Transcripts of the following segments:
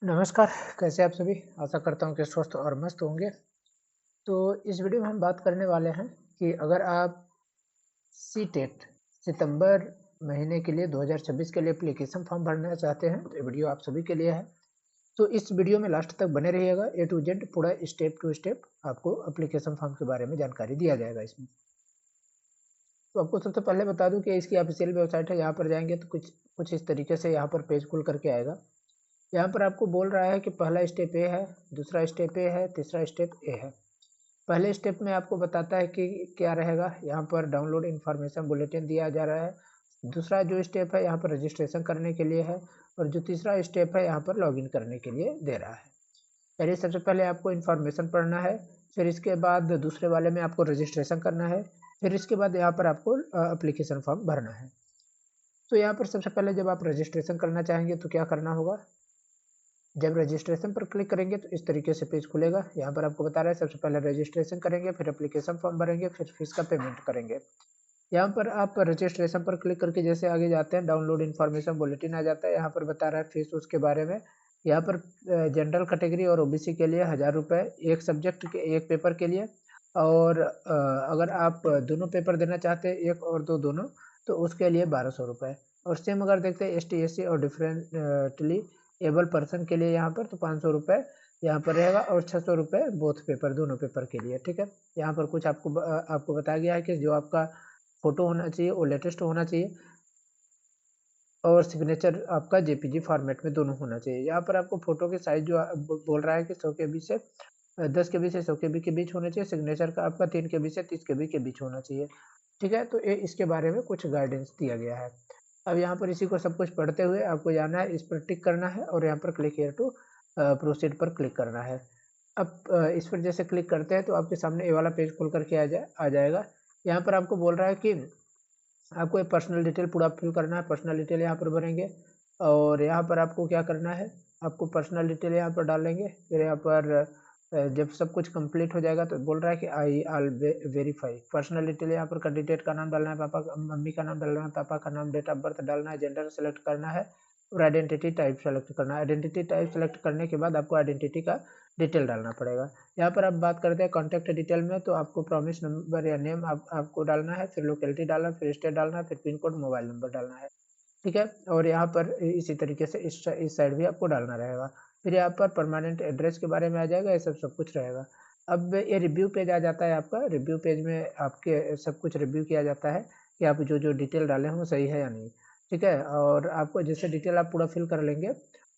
नमस्कार, कैसे आप सभी? आशा करता हूँ कि स्वस्थ और मस्त होंगे। तो इस वीडियो में हम बात करने वाले हैं कि अगर आप सीटेट सितंबर महीने के लिए 2026 के लिए एप्लीकेशन फॉर्म भरना चाहते हैं, तो ये वीडियो आप सभी के लिए है। तो इस वीडियो में लास्ट तक बने रहिएगा, ए टू जेड पूरा स्टेप टू स्टेप आपको एप्लीकेशन फॉर्म के बारे में जानकारी दिया जाएगा इसमें। तो आपको सबसे पहले बता दूँ कि इसकी ऑफ़िशियल वेबसाइट है, यहाँ पर जाएँगे तो कुछ कुछ इस तरीके से यहाँ पर पेज खुल कर के आएगा। यहाँ पर आपको बोल रहा है कि पहला स्टेप ए है, दूसरा स्टेप ए है, तीसरा स्टेप ए है। पहले स्टेप में आपको बताता है कि क्या रहेगा, यहाँ पर डाउनलोड इन्फॉर्मेशन बुलेटिन दिया जा रहा है। दूसरा जो स्टेप है यहाँ पर रजिस्ट्रेशन करने के लिए है और जो तीसरा स्टेप है यहाँ पर लॉगिन करने के लिए दे रहा है। पहले सबसे पहले आपको इन्फॉर्मेशन पढ़ना है, फिर इसके बाद दूसरे वाले में आपको रजिस्ट्रेशन करना है, फिर इसके बाद यहाँ पर आपको एप्लीकेशन फॉर्म भरना है। तो यहाँ पर सबसे पहले जब आप रजिस्ट्रेशन करना चाहेंगे तो क्या करना होगा, जब रजिस्ट्रेशन पर क्लिक करेंगे तो इस तरीके से पेज खुलेगा। यहाँ पर आपको बता रहा है सबसे पहले रजिस्ट्रेशन करेंगे, फिर एप्लीकेशन फॉर्म भरेंगे, फिर फीस का पेमेंट करेंगे। यहाँ पर आप रजिस्ट्रेशन पर क्लिक करके जैसे आगे जाते हैं, डाउनलोड इन्फॉर्मेशन बुलेटिन आ जाता है। यहाँ पर बता रहा है फीस उसके बारे में। यहाँ पर जनरल कैटेगरी और ओबीसी के लिए 1000 रुपये, एक सब्जेक्ट के एक पेपर के लिए। और अगर आप दोनों पेपर देना चाहते हैं, एक और दो दोनों, तो उसके लिए 1200 रुपये। और सेम अगर देखते हैं एस टी एस सी और डिफरेंटली एबल पर्सन के लिए यहाँ पर, तो 500 रुपये यहाँ पर रहेगा और 600 रुपये बोथ पेपर, दोनों पेपर के लिए। ठीक है, यहाँ पर कुछ आपको बताया गया है कि जो आपका फ़ोटो होना चाहिए वो लेटेस्ट होना चाहिए और सिग्नेचर आपका जेपीजी फॉर्मेट में दोनों होना चाहिए। यहाँ पर आपको फ़ोटो की साइज़ जो बोल रहा है कि 100 केबी से 10 केबी से 100 केबी के बीच होना चाहिए। सिग्नेचर का आपका 3 केबी से 30 केबी के बीच होना चाहिए। ठीक है, तो ये इसके बारे में कुछ गाइडेंस दिया गया है। अब यहाँ पर इसी को सब कुछ पढ़ते हुए आपको जाना है, इस पर टिक करना है और यहाँ पर क्लिक हियर टू प्रोसीड पर क्लिक करना है। अब इस पर जैसे क्लिक करते हैं तो आपके सामने ये वाला पेज खुल करके आ जाएगा। यहाँ पर आपको बोल रहा है कि आपको ये पर्सनल डिटेल पूरा फिल करना है, पर्सनल डिटेल यहाँ पर भरेंगे और यहाँ पर आपको क्या करना है, आपको पर्सनल डिटेल यहाँ पर डालेंगे। फिर यहाँ पर जब सब कुछ कंप्लीट हो जाएगा तो बोल रहा है कि आई आल वेरीफाई। पर्सनल डिटेल यहाँ पर कैंडिडेट का नाम डालना है, पापा मम्मी का नाम डालना है, पापा का नाम, डेट ऑफ बर्थ डालना है, जेंडर सेलेक्ट करना है और आइडेंटिटी टाइप सेलेक्ट करना है। आइडेंटिटी टाइप सेलेक्ट करने के बाद आपको आइडेंटिटी का डिटेल डालना पड़ेगा। यहाँ पर अब बात करते हैं कॉन्टैक्ट डिटेल में, तो आपको प्रॉमिस नंबर या नेम आपको डालना है, फिर लोकेलिटी डालना है, फिर स्टेट डालना है, फिर पिन कोड, मोबाइल नंबर डालना है। ठीक है, और यहाँ पर इसी तरीके से इस साइड भी आपको डालना रहेगा। फिर यहाँ पर परमानेंट एड्रेस के बारे में आ जाएगा, ये सब कुछ रहेगा। अब ये रिव्यू पेज आ जाता है आपका। रिव्यू पेज में आपके सब कुछ रिव्यू किया जाता है कि आप जो डिटेल डाले हों सही है या नहीं। ठीक है, और आपको जैसे डिटेल आप पूरा फिल कर लेंगे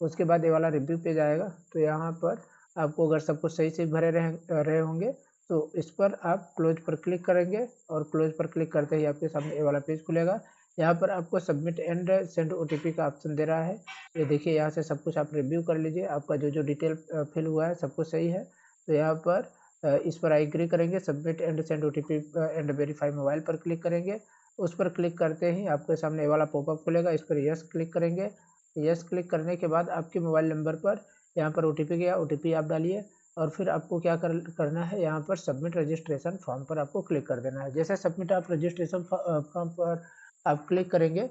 उसके बाद ये वाला रिव्यू पेज आएगा। तो यहाँ पर आपको अगर सब कुछ सही से भरे रहे होंगे तो इस पर आप क्लोज पर क्लिक करेंगे और क्लोज पर क्लिक करते ही आपके सामने ये वाला पेज खुलेगा। यहाँ पर आपको सबमिट एंड सेंड ओटीपी का ऑप्शन दे रहा है। ये देखिए, यहाँ से सब कुछ आप रिव्यू कर लीजिए, आपका जो डिटेल फिल हुआ है सब कुछ सही है। तो यहाँ पर इस पर आई एग्री करेंगे, submit and send OTP and verify mobile पर क्लिक करेंगे। उस पर क्लिक करते ही आपके सामने ये वाला पॉपअप खुलेगा, इस पर यस क्लिक करेंगे। यस क्लिक करने के बाद आपके मोबाइल नंबर पर यहाँ पर ओटीपी गया, ओटीपी आप डालिए और फिर आपको क्या करना है, यहाँ पर सबमिट रजिस्ट्रेशन फॉर्म पर आपको क्लिक कर देना है। जैसे सबमिट आप रजिस्ट्रेशन फॉर्म पर आप क्लिक करेंगे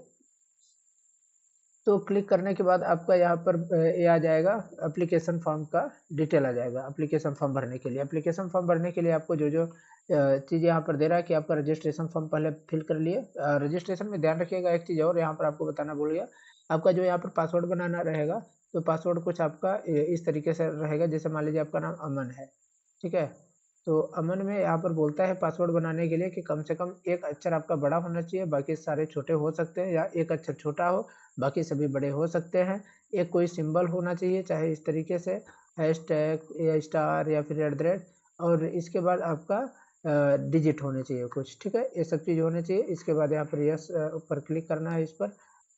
तो क्लिक करने के बाद आपका यहाँ पर ये आ जाएगा, एप्लीकेशन फॉर्म का डिटेल आ जाएगा एप्लीकेशन फॉर्म भरने के लिए। एप्लीकेशन फॉर्म भरने के लिए आपको जो चीज़ यहाँ पर दे रहा है कि आपका रजिस्ट्रेशन फॉर्म पहले फिल कर लिए। रजिस्ट्रेशन में ध्यान रखिएगा एक चीज़ और यहाँ पर आपको बताना भूल गया, आपका जो यहाँ पर पासवर्ड बनाना रहेगा, तो पासवर्ड कुछ आपका इस तरीके से रहेगा। जैसे मान लीजिए आपका नाम अमन है, ठीक है, तो अमन में यहाँ पर बोलता है पासवर्ड बनाने के लिए कि कम से कम एक अक्षर आपका बड़ा होना चाहिए, बाकी सारे छोटे हो सकते हैं, या एक अक्षर छोटा हो बाकी सभी बड़े हो सकते हैं। एक कोई सिंबल होना चाहिए, चाहे इस तरीके से हैशटैग या स्टार या फिर @ और इसके बाद आपका डिजिट होने चाहिए कुछ। ठीक है, ये सब चीज़ होने चाहिए। इसके बाद यहाँ पर यस ऊपर क्लिक करना है इस पर।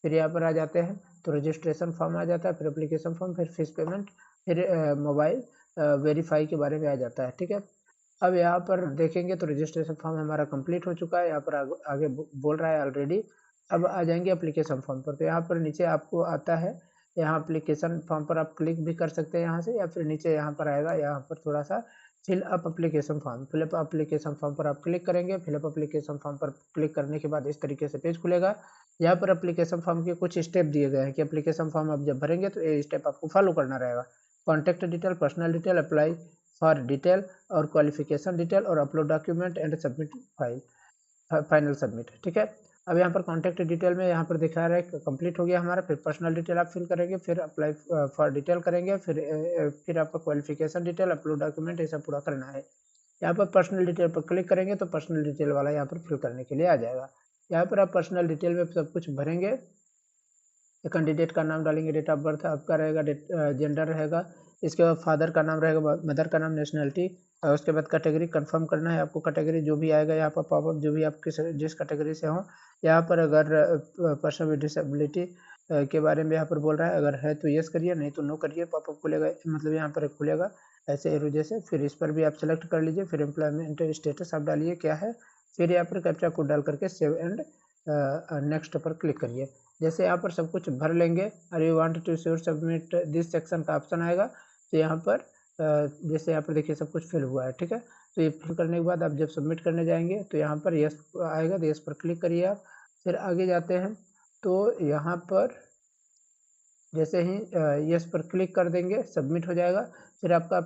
फिर यहाँ पर आ जाते हैं तो रजिस्ट्रेशन फॉर्म आ जाता है, फिर एप्लीकेशन फॉर्म, फिर फीस पेमेंट, फिर मोबाइल वेरीफाई के बारे में आ जाता है। ठीक है, अब यहाँ पर देखेंगे तो रजिस्ट्रेशन फॉर्म हमारा कंप्लीट हो चुका है। यहाँ पर आगे बोल रहा है ऑलरेडी। अब आ जाएंगे एप्लीकेशन फॉर्म पर, तो यहाँ पर नीचे आपको आता है, यहाँ एप्लीकेशन फॉर्म पर आप क्लिक भी कर सकते हैं यहाँ से, या फिर नीचे यहाँ पर आएगा, यहाँ पर थोड़ा सा fill up application form, fill up application form पर आप क्लिक करेंगे। फिल अप एप्लीकेशन फॉर्म पर क्लिक करने के बाद इस तरीके से पेज खुलेगा। यहाँ पर एप्लीकेशन फॉर्म के कुछ स्टेप दिए गए हैं कि एप्लीकेशन फॉर्म आप जब भरेंगे तो ये स्टेप आपको फॉलो करना रहेगा। Contact detail, personal detail, apply for detail और क्वालिफिकेशन डिटेल और upload document and submit file, final submit. ठीक है, अब यहाँ पर कॉन्टैक्ट डिटेल में यहाँ पर दिखा रहा है कंप्लीट हो गया हमारा। फिर पर्सनल डिटेल आप फिल करेंगे, फिर अप्लाई फॉर डिटेल करेंगे, फिर आपका क्वालिफिकेशन डिटेल, अपलोड डॉक्यूमेंट, ये सब पूरा करना है। यहाँ पर पर्सनल डिटेल पर क्लिक करेंगे तो पर्सनल डिटेल वाला यहाँ पर फिल करने के लिए आ जाएगा। यहाँ पर आप पर्सनल डिटेल में सब कुछ भरेंगे। कैंडिडेट का नाम डालेंगे, डेट ऑफ बर्थ आपका रहेगा, जेंडर रहेगा, इसके बाद फादर का नाम रहेगा, मदर का नाम, नेशनलिटी, और उसके बाद कैटेगरी कंफर्म करना है आपको। कैटेगरी जो भी आएगा यहाँ पर पॉपअप, जो भी आप जिस कैटेगरी से हो। यहाँ पर अगर पर्सन विद डिसेबिलिटी के बारे में यहाँ पर बोल रहा है, अगर है तो यस करिए, नहीं तो नो करिए। पॉपअप खुलेगा, मतलब यहाँ पर खुलेगा ऐसे एरो जैसे। फिर इस पर भी आप सेलेक्ट कर लीजिए। फिर एम्प्लॉयमेंट स्टेटस आप डालिए क्या है। फिर यहाँ पर कैप्चा कोड डाल करके सेव एंड नेक्स्ट पर क्लिक करिए। जैसे यहाँ पर सब कुछ भर लेंगे और you want to sure submit this section का ऑप्शन आएगा। तो यहाँ पर जैसे यहाँ पर देखिए सब कुछ फिल हुआ है। ठीक है, तो ये फिल करने के बाद आप जब सबमिट करने जाएंगे तो यहाँ पर यस आएगा, तो यस पर क्लिक करिए आप। फिर आगे जाते हैं तो यहाँ पर जैसे ही यस पर क्लिक कर देंगे सबमिट हो जाएगा। फिर आपका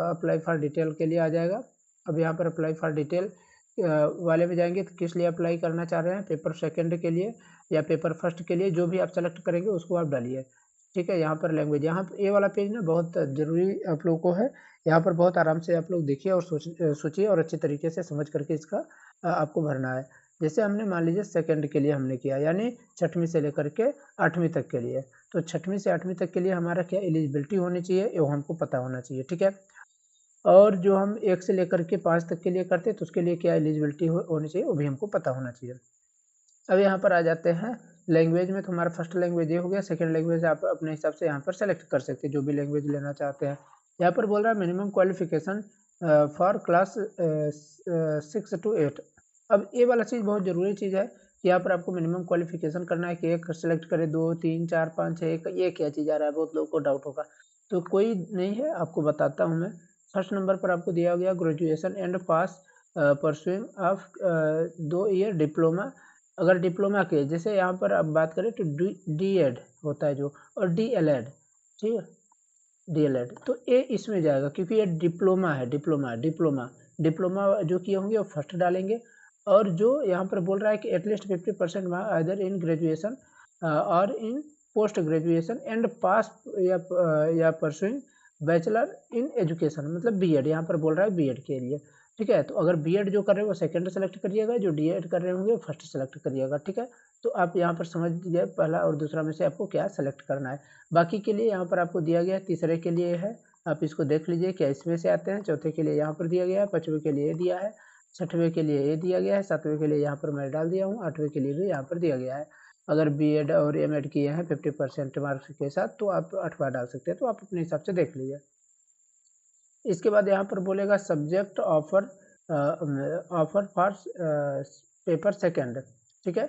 अप्लाई फॉर डिटेल के लिए आ जाएगा। अब यहाँ पर अप्लाई फॉर डिटेल वाले में जाएंगे तो किस लिए अप्लाई करना चाह रहे हैं, पेपर सेकंड के लिए या पेपर फर्स्ट के लिए, जो भी आप सेलेक्ट करेंगे उसको आप डालिए। ठीक है, यहाँ पर लैंग्वेज, यहाँ पर ये वाला पेज ना बहुत ज़रूरी आप लोगों को है। यहाँ पर बहुत आराम से आप लोग देखिए और सोचिए और अच्छे तरीके से समझ करके इसका आपको भरना है। जैसे हमने मान लीजिए सेकंड के लिए हमने किया, यानी 6वीं से लेकर के 8वीं तक के लिए। तो 6वीं से 8वीं तक के लिए हमारा क्या एलिजिबिलिटी होनी चाहिए, ये हमको पता होना चाहिए। ठीक है, और जो हम 1 से लेकर के 5 तक के लिए करते हैं तो उसके लिए क्या एलिजिबिलिटी होनी चाहिए, वो भी हमको पता होना चाहिए। अब यहाँ पर आ जाते हैं लैंग्वेज में। तो हमारा फर्स्ट लैंग्वेज ये हो गया। सेकंड लैंग्वेज आप अपने हिसाब से यहाँ पर सेलेक्ट कर सकते हैं, जो भी लैंग्वेज लेना चाहते हैं। यहाँ पर बोल रहा है minimum qualification for class 6 to 8। अब ये वाला चीज़ बहुत ज़रूरी चीज़ है कि यहाँ पर आपको मिनिमम क्वालिफिकेशन करना है कि एक सेलेक्ट करें, 2, 3, 4, 5, 6, ये क्या चीज़ आ रहा है, बहुत लोगों को डाउट होगा। तो कोई नहीं है, आपको बताता हूँ मैं। फर्स्ट नंबर पर आपको दिया गया graduation and pass pursuing of 2 year diploma. अगर डिप्लोमा के जैसे यहाँ पर आप बात करें तो डी एड होता है जो, और डी एल एड, ठीक है, डी एल एड, तो ये इसमें जाएगा क्योंकि ये डिप्लोमा है। डिप्लोमा जो किए होंगे वो फर्स्ट डालेंगे। और जो यहाँ पर बोल रहा है कि एटलीस्ट 50% अदर इन ग्रेजुएशन और इन पोस्ट ग्रेजुएशन एंड पास या परसुइंग बैचलर इन एजुकेशन, मतलब बी एड, यहाँ पर बोल रहा है बी एड के लिए। ठीक है, तो अगर बी एड जो कर रहे हैं वो सेकंड सेलेक्ट करिएगा, जो डी एड कर रहे होंगे वो फर्स्ट सेलेक्ट करिएगा। ठीक है, तो आप यहाँ पर समझ लीजिए पहला और दूसरा में से आपको क्या सेलेक्ट करना है। बाकी के लिए यहाँ पर आपको दिया गया है, तीसरे के लिए है, आप इसको देख लीजिए क्या इसमें से आते हैं। चौथे के लिए यहाँ पर दिया गया है, 5वें के लिए दिया है, 6वें के लिए ये दिया गया है, 7वें के लिए यहाँ पर मैं डाल दिया हूँ, 8वें के लिए भी यहाँ पर दिया गया है। अगर बी एड और एम एड किए हैं 50% मार्क्स के साथ तो आप 8वां डाल सकते हैं, तो आप अपने हिसाब से देख लीजिए। इसके बाद यहाँ पर बोलेगा subject offer for paper second. ठीक है,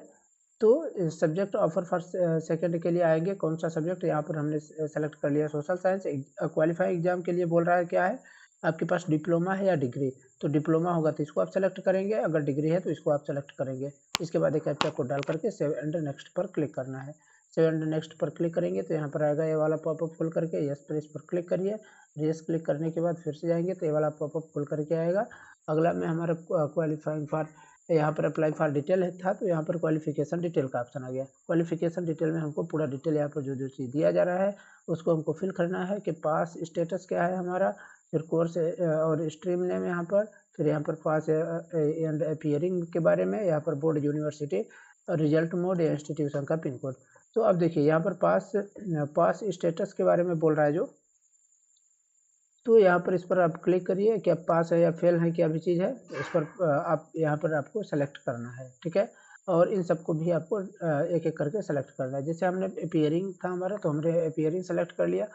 तो सब्जेक्ट ऑफर फॉर सेकंड के लिए आएंगे, कौन सा सब्जेक्ट यहाँ पर हमने सेलेक्ट कर लिया, सोशल साइंस। क्वालिफाइंग एग्जाम के लिए बोल रहा है क्या है, आपके पास डिप्लोमा है या डिग्री, तो डिप्लोमा होगा तो इसको आप सेलेक्ट करेंगे, अगर डिग्री है तो इसको आप सेलेक्ट करेंगे। इसके बाद एक कैप्चा कोड डाल करके सेव एंड नेक्स्ट पर क्लिक करना है। सेव एंड नेक्स्ट पर क्लिक करेंगे तो यहाँ पर आएगा ये वाला पॉपअप खुल करके, यस पर इस पर क्लिक करिए। यस क्लिक करने के बाद फिर से जाएंगे तो ये वाला पॉपअप खुल करके आएगा। अगला में हमारा क्वालिफाइंग फॉर, यहाँ पर अप्लाई फॉर डिटेल था तो यहाँ पर क्वालिफिकेशन डिटेल का ऑप्शन आ गया। क्वालिफिकेशन डिटेल में हमको पूरा डिटेल यहाँ पर जो जो चीज़ दिया जा रहा है उसको हमको फिल करना है कि पास स्टेटस क्या है हमारा, फिर कोर्स और स्ट्रीम नेम यहाँ पर, फिर यहाँ पर पास एंड अपीयरिंग के बारे में, यहाँ पर बोर्ड यूनिवर्सिटी, रिजल्ट मोड या इंस्टीट्यूशन का पिन कोड। तो अब देखिए यहाँ पर पास स्टेटस के बारे में बोल रहा है जो, तो यहाँ पर इस पर आप क्लिक करिए, क्या पास है या फेल है, क्या भी चीज़ है, इस पर आप यहाँ पर आपको सेलेक्ट करना है। ठीक है, और इन सबको भी आपको एक एक करके सेलेक्ट करना है। जैसे हमने अपीयरिंग था हमारा तो हमने अपीयरिंग सेलेक्ट कर लिया,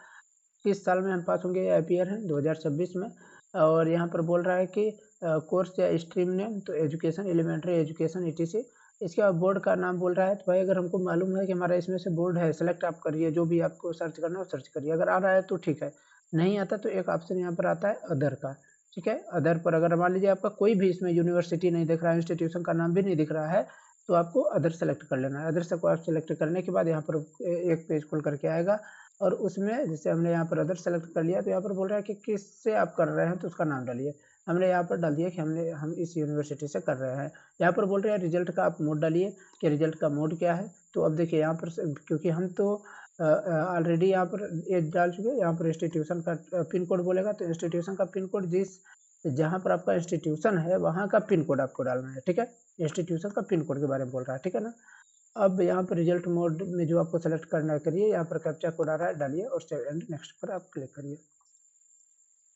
किस साल में हम पास होंगे, अपीयर हैं 2026 में। और यहाँ पर बोल रहा है कि कोर्स या स्ट्रीम नेम, तो एजुकेशन, एलिमेंट्री एजुकेशन ETC। इसके बाद बोर्ड का नाम बोल रहा है, तो भाई अगर हमको मालूम है कि हमारा इसमें से बोर्ड है, सेलेक्ट आप करिए, जो भी आपको सर्च करना है सर्च करिए, अगर आ रहा है तो ठीक है, नहीं आता तो एक ऑप्शन यहाँ पर आता है अदर का। ठीक है। अदर पर अगर मान लीजिए आपका कोई भी इसमें यूनिवर्सिटी नहीं दिख रहा है, इंस्टीट्यूशन का नाम भी नहीं दिख रहा है, तो आपको अदर सेलेक्ट कर लेना है। अदर से को आप सेलेक्ट करने के बाद यहाँ पर एक पेज खुल करके आएगा और उसमें जैसे हमने यहाँ पर अदर सेलेक्ट कर लिया, तो यहाँ पर बोल रहा है कि किससे आप कर रहे हैं, तो उसका नाम डालिए। हमने यहाँ पर डाल दिया कि हम इस यूनिवर्सिटी से कर रहे हैं। यहाँ पर बोल रहे हैं रिजल्ट का आप मोड डालिए कि रिजल्ट का मोड क्या है। तो अब देखिए यहाँ पर क्योंकि हम तो ऑलरेडी यहाँ पर एज डाल चुके हैं, यहाँ पर इंस्टीट्यूशन का पिन कोड बोलेगा, तो इंस्टीट्यूशन का पिन कोड जहाँ पर आपका इंस्टीट्यूशन है वहाँ का पिन कोड आपको डालना है, ठीक है। इंस्टीट्यूशन का पिन कोड के बारे में बोल रहा है, ठीक है ना। अब यहाँ पर रिजल्ट मोड में जो आपको सेलेक्ट करना है करिए, यहाँ पर कैप्चा कोड आ रहा है डालिए और सेव एंड नेक्स्ट पर आप क्लिक करिए।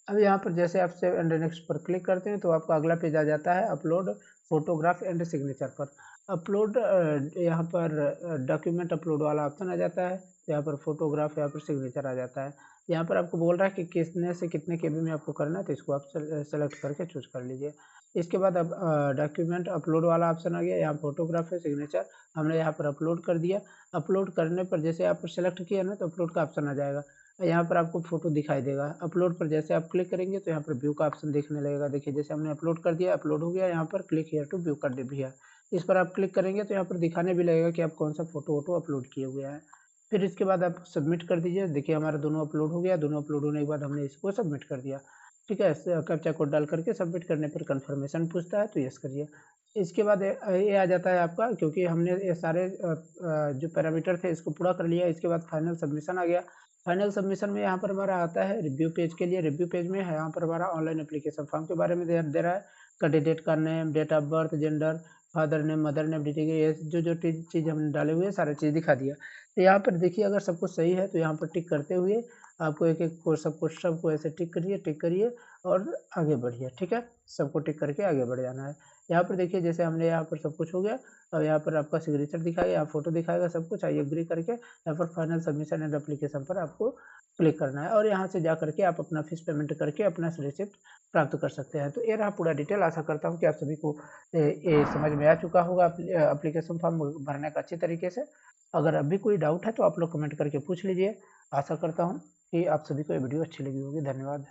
अब यहाँ पर जैसे आप सेव एंड नेक्स्ट पर क्लिक करते हैं तो आपका अगला पेज आ जाता है अपलोड फोटोग्राफ एंड सिग्नेचर पर। अपलोड यहाँ पर डॉक्यूमेंट अपलोड वाला ऑप्शन आ जाता है, यहाँ पर फोटोग्राफ, यहाँ पर सिग्नेचर आ जाता है। यहाँ पर आपको बोल रहा है कि कितने से कितने केबी में आपको करना है, तो इसको आप सेलेक्ट करके चूज कर लीजिए। इसके बाद अब डॉक्यूमेंट अपलोड वाला ऑप्शन आ गया, यहाँ फोटोग्राफ है, सिग्नेचर हमने यहाँ पर अपलोड कर दिया। अपलोड करने पर जैसे आप सेलेक्ट किया ना, तो अपलोड का ऑप्शन आ जाएगा। यहाँ पर आपको फोटो दिखाई देगा। अपलोड पर जैसे आप क्लिक करेंगे तो यहाँ पर व्यू का ऑप्शन देखने लगेगा। देखिए जैसे हमने अपलोड कर दिया, अपलोड हो गया। यहाँ पर क्लिक हियर टू व्यू कर दिया, इस पर आप क्लिक करेंगे तो यहाँ पर दिखाने भी लगेगा कि आप कौन सा फोटो वोटो अपलोड किए हुए हैं। फिर इसके बाद आप सबमिट कर दीजिए। देखिए हमारा दोनों अपलोड हो गया। दोनों अपलोड होने के बाद हमने इसको सबमिट कर दिया, ठीक है। कैप्चा कोड डाल करके सबमिट करने पर कंफर्मेशन पूछता है, तो यस करिए। इसके बाद ये आ जाता है आपका, क्योंकि हमने ये सारे जो पैरामीटर थे इसको पूरा कर लिया। इसके बाद फाइनल सबमिशन आ गया। फाइनल सबमिशन में यहाँ पर हमारा आता है रिव्यू पेज के लिए। रिव्यू पेज में है यहाँ पर हमारा ऑनलाइन एप्लीकेशन फॉर्म के बारे में दे रहा है। कैंडिडेट का name, date of birth, gender, father name, mother name, detail, ये जो चीज़ हमने डाले हुए सारे चीज़ दिखा दिया। तो यहाँ पर देखिए अगर सब कुछ सही है तो यहाँ पर टिक करते हुए आपको एक एक को सबको ऐसे टिक करिए और आगे बढ़िए, ठीक है। सबको टिक करके आगे बढ़ जाना है। यहाँ पर देखिए जैसे हमने यहाँ पर सब कुछ हो गया। अब यहाँ पर आपका सिग्नेचर दिखाएगा, यहाँ फोटो दिखाएगा, सब कुछ आई एग्री करके यहाँ पर फाइनल सबमिशन एंड एप्लीकेशन पर आपको क्लिक करना है और यहाँ से जा करके आप अपना फीस पेमेंट करके अपना रिसिप्ट प्राप्त कर सकते हैं। तो ये रहा पूरा डिटेल। आशा करता हूँ कि आप सभी को ये समझ में आ चुका होगा एप्लीकेशन फॉर्म भरने का अच्छी तरीके से। अगर अभी कोई डाउट है तो आप लोग कमेंट करके पूछ लीजिए। आशा करता हूँ कि आप सभी को ये वीडियो अच्छी लगी होगी। धन्यवाद।